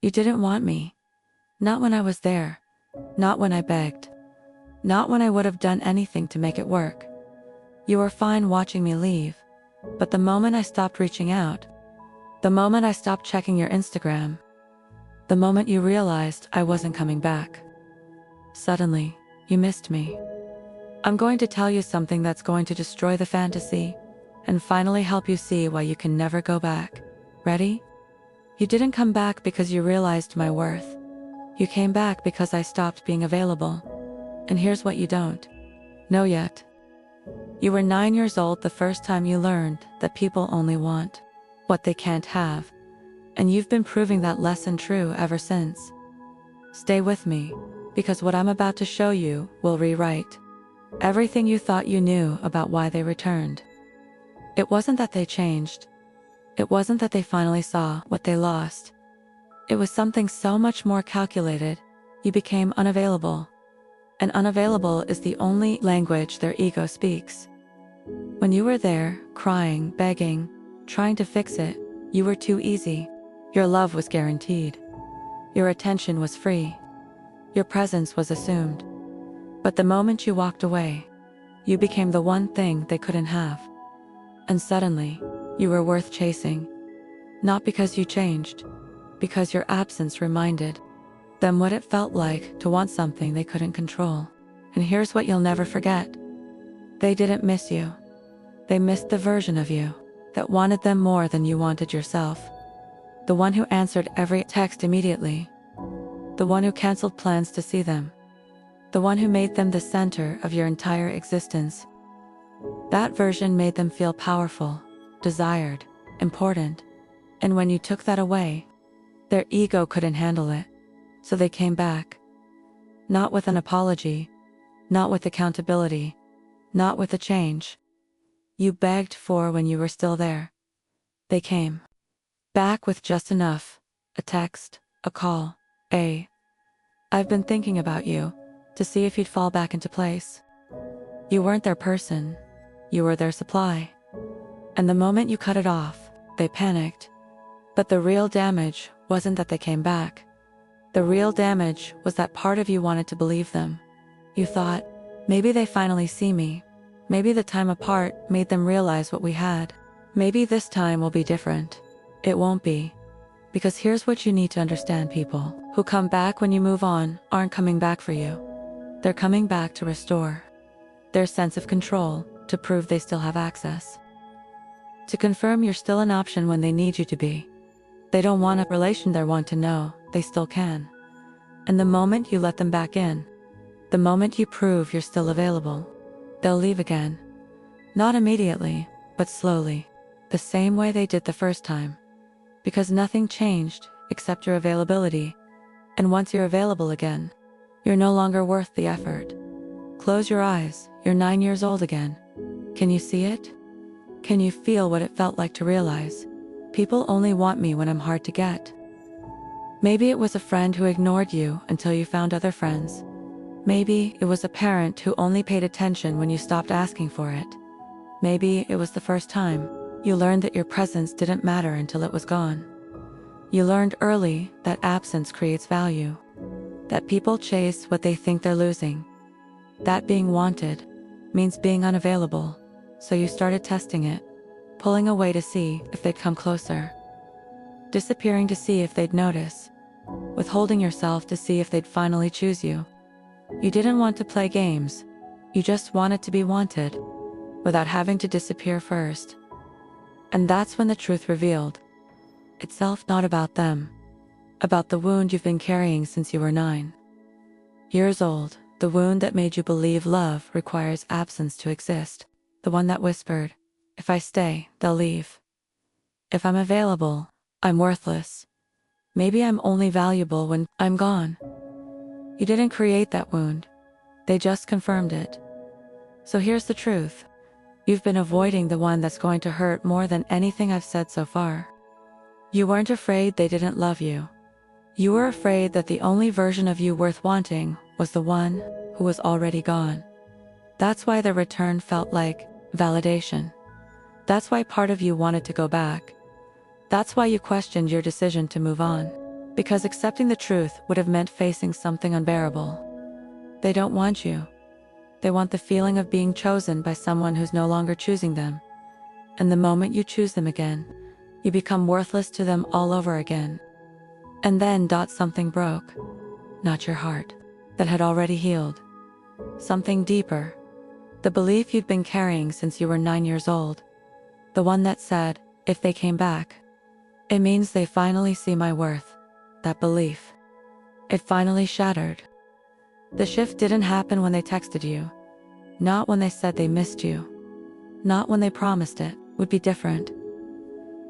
You didn't want me. Not when I was there. Not when I begged. Not when I would have done anything to make it work. You were fine watching me leave. But the moment I stopped reaching out, the moment I stopped checking your Instagram, the moment you realized I wasn't coming back, suddenly, you missed me. I'm going to tell you something that's going to destroy the fantasy and finally help you see why you can never go back. Ready? You didn't come back because you realized my worth. You came back because I stopped being available. And here's what you don't know yet. You were 9 years old the first time you learned that people only want what they can't have. And you've been proving that lesson true ever since. Stay with me, because what I'm about to show you will rewrite everything you thought you knew about why they returned. It wasn't that they changed. It wasn't that they finally saw what they lost. It was something so much more calculated. You became unavailable. And unavailable is the only language their ego speaks. When you were there, crying, begging, trying to fix it, you were too easy. Your love was guaranteed. Your attention was free. Your presence was assumed. But the moment you walked away, you became the one thing they couldn't have. And suddenly, you were worth chasing. Not because you changed, because your absence reminded them what it felt like to want something they couldn't control. And here's what you'll never forget. They didn't miss you. They missed the version of you that wanted them more than you wanted yourself. The one who answered every text immediately. The one who canceled plans to see them. The one who made them the center of your entire existence. That version made them feel powerful, desired, important. And when you took that away, their ego couldn't handle it. So they came back. Not with an apology. Not with accountability. Not with a change you begged for when you were still there. They came back with just enough. A text, a call, I've been thinking about you, to see if you'd fall back into place. You weren't their person. You were their supply. And the moment you cut it off, they panicked. But the real damage wasn't that they came back. The real damage was that part of you wanted to believe them. You thought, maybe they finally see me. Maybe the time apart made them realize what we had. Maybe this time will be different. It won't be. Because here's what you need to understand: people who come back when you move on aren't coming back for you. They're coming back to restore their sense of control, to prove they still have access. To confirm you're still an option when they need you to be. They don't want a relation, they want to know they still can. And the moment you let them back in, the moment you prove you're still available, they'll leave again. Not immediately, but slowly. The same way they did the first time. Because nothing changed except your availability. And once you're available again, you're no longer worth the effort. Close your eyes, you're 9 years old again. Can you see it? Can you feel what it felt like to realize, people only want me when I'm hard to get? Maybe it was a friend who ignored you until you found other friends. Maybe it was a parent who only paid attention when you stopped asking for it. Maybe it was the first time you learned that your presence didn't matter until it was gone. You learned early that absence creates value. That people chase what they think they're losing. That being wanted means being unavailable. So you started testing it, pulling away to see if they'd come closer. Disappearing to see if they'd notice. Withholding yourself to see if they'd finally choose you. You didn't want to play games. You just wanted to be wanted, without having to disappear first. And that's when the truth revealed itself, not about them, about the wound you've been carrying since you were 9 years old, the wound that made you believe love requires absence to exist, the one that whispered, if I stay, they'll leave. If I'm available, I'm worthless. Maybe I'm only valuable when I'm gone. You didn't create that wound. They just confirmed it. So here's the truth. You've been avoiding the one that's going to hurt more than anything I've said so far. You weren't afraid they didn't love you. You were afraid that the only version of you worth wanting was the one who was already gone. That's why the return felt like validation. That's why part of you wanted to go back. That's why you questioned your decision to move on. Because accepting the truth would have meant facing something unbearable. They don't want you. They want the feeling of being chosen by someone who's no longer choosing them. And the moment you choose them again, you become worthless to them all over again. And then something broke. Not your heart, that had already healed. Something deeper. The belief you'd been carrying since you were 9 years old. The one that said, if they came back, it means they finally see my worth. That belief. It finally shattered. The shift didn't happen when they texted you. Not when they said they missed you. Not when they promised it would be different.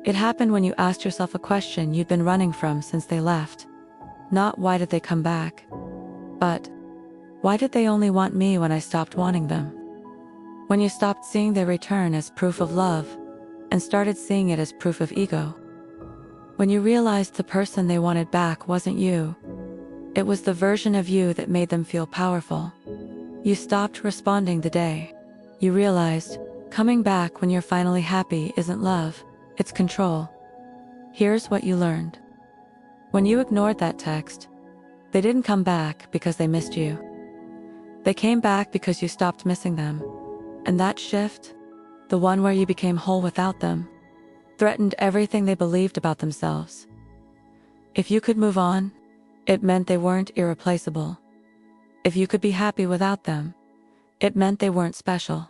It happened when you asked yourself a question you'd been running from since they left. Not why did they come back, but why did they only want me when I stopped wanting them? When you stopped seeing their return as proof of love and started seeing it as proof of ego. When you realized the person they wanted back wasn't you. It was the version of you that made them feel powerful. You stopped responding the day you realized coming back when you're finally happy isn't love, it's control. Here's what you learned. When you ignored that text, they didn't come back because they missed you. They came back because you stopped missing them. And that shift, the one where you became whole without them, threatened everything they believed about themselves. If you could move on, it meant they weren't irreplaceable. If you could be happy without them, it meant they weren't special.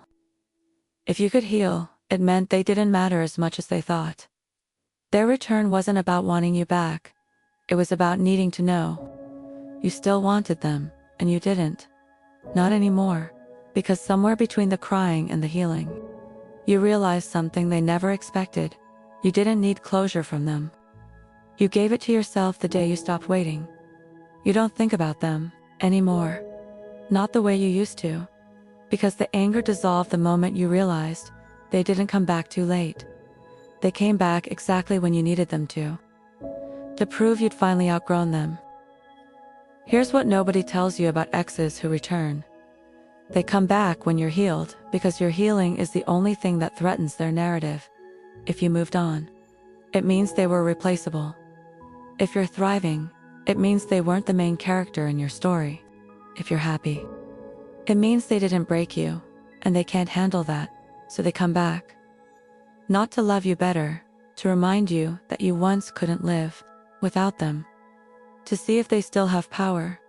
If you could heal, it meant they didn't matter as much as they thought. Their return wasn't about wanting you back. It was about needing to know. You still wanted them, and you didn't. Not anymore, because somewhere between the crying and the healing, you realized something they never expected. You didn't need closure from them. You gave it to yourself the day you stopped waiting. You don't think about them anymore. Not the way you used to. Because the anger dissolved the moment you realized they didn't come back too late. They came back exactly when you needed them to prove you'd finally outgrown them. Here's what nobody tells you about exes who return. They come back when you're healed, because your healing is the only thing that threatens their narrative. If you moved on, it means they were replaceable. If you're thriving, it means they weren't the main character in your story. If you're happy, it means they didn't break you, and they can't handle that, so they come back. Not to love you better, to remind you that you once couldn't live without them. To see if they still have power.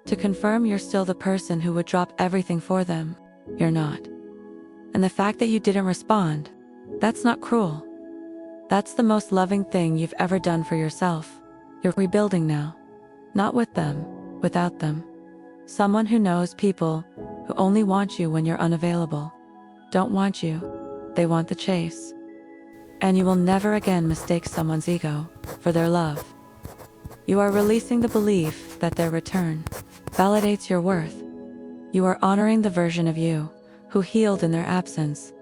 To confirm you're still the person who would drop everything for them. You're not. And the fact that you didn't respond, that's not cruel. That's the most loving thing you've ever done for yourself. You're rebuilding now. Not with them, without them. Someone who knows people who only want you when you're unavailable. Don't want you. They want the chase. And you will never again mistake someone's ego for their love. You are releasing the belief that their return validates your worth. You are honoring the version of you who healed in their absence.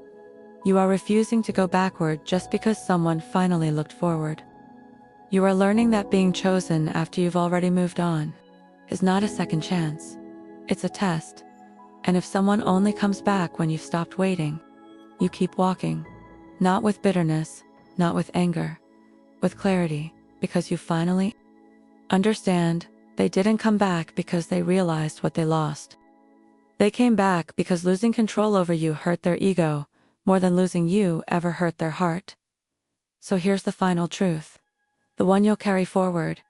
You are refusing to go backward just because someone finally looked forward. You are learning that being chosen after you've already moved on is not a second chance. It's a test. And if someone only comes back when you've stopped waiting, you keep walking. Not with bitterness, not with anger, with clarity, because you finally understand they didn't come back because they realized what they lost. They came back because losing control over you hurt their ego more than losing you ever hurt their heart. So here's the final truth, the one you'll carry forward.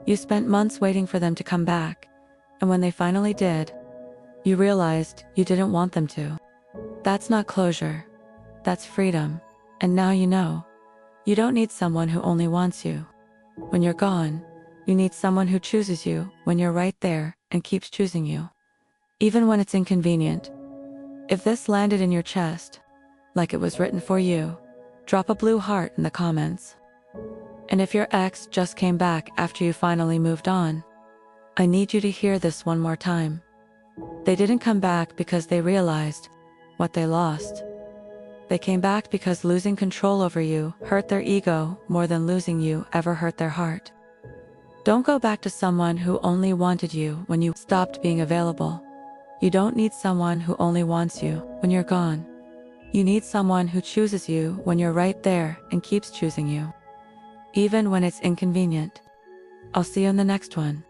You spent months waiting for them to come back, and when they finally did, you realized you didn't want them to. That's not closure. That's freedom. And now you know. You don't need someone who only wants you when you're gone. You need someone who chooses you when you're right there and keeps choosing you, even when it's inconvenient. If this landed in your chest, like it was written for you, drop a blue heart in the comments. And if your ex just came back after you finally moved on, I need you to hear this one more time. They didn't come back because they realized what they lost. They came back because losing control over you hurt their ego more than losing you ever hurt their heart. Don't go back to someone who only wanted you when you stopped being available. You don't need someone who only wants you when you're gone. You need someone who chooses you when you're right there and keeps choosing you, even when it's inconvenient. I'll see you in the next one.